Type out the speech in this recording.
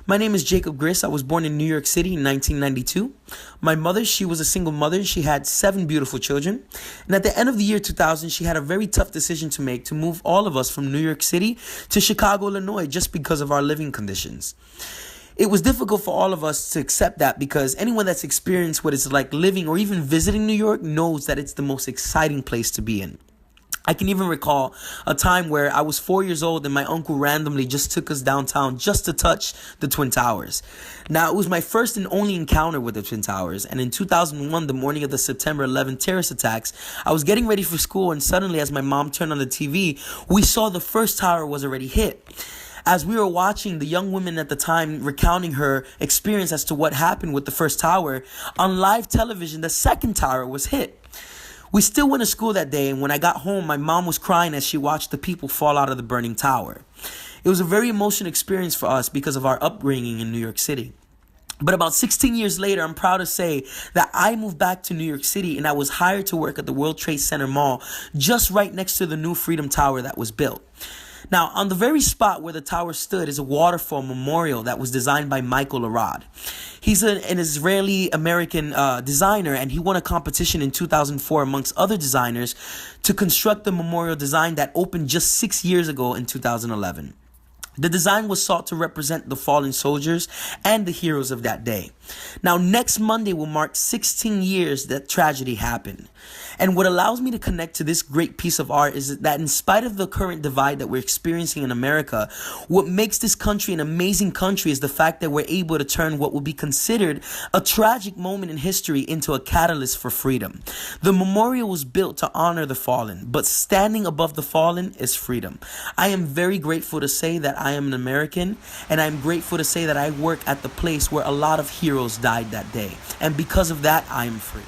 My name is Jacob Gris. I was born in New York City in 1992. My mother, she was a single mother. She had 7 beautiful children. And at the end of the year 2000, she had a very tough decision to make to move all of us from New York City to Chicago, Illinois, just because of our living conditions. It was difficult for all of us to accept that because anyone that's experienced what it's like living or even visiting New York knows that it's the most exciting place to be in. I can even recall a time where I was 4 years old and my uncle randomly just took us downtown just to touch the Twin Towers. Now, it was my first and only encounter with the Twin Towers. And in 2001, the morning of the September 11th terrorist attacks, I was getting ready for school and suddenly as my mom turned on the TV, we saw the first tower was already hit. As we were watching the young woman at the time recounting her experience as to what happened with the first tower, on live television, the second tower was hit. We still went to school that day, and when I got home, my mom was crying as she watched the people fall out of the burning tower. It was a very emotional experience for us because of our upbringing in New York City. But about 16 years later, I'm proud to say that I moved back to New York City and I was hired to work at the World Trade Center Mall, just right next to the new Freedom Tower that was built. Now, on the very spot where the tower stood is a waterfall memorial that was designed by Michael Arad. He's an Israeli-American designer, and he won a competition in 2004 amongst other designers to construct the memorial design that opened just 6 years ago in 2011. The design was sought to represent the fallen soldiers and the heroes of that day. Now, next Monday will mark 16 years that tragedy happened. And what allows me to connect to this great piece of art is that in spite of the current divide that we're experiencing in America, what makes this country an amazing country is the fact that we're able to turn what would be considered a tragic moment in history into a catalyst for freedom. The memorial was built to honor the fallen, but standing above the fallen is freedom. I am very grateful to say that I am an American, and I'm grateful to say that I work at the place where a lot of heroes died that day. And because of that, I am free.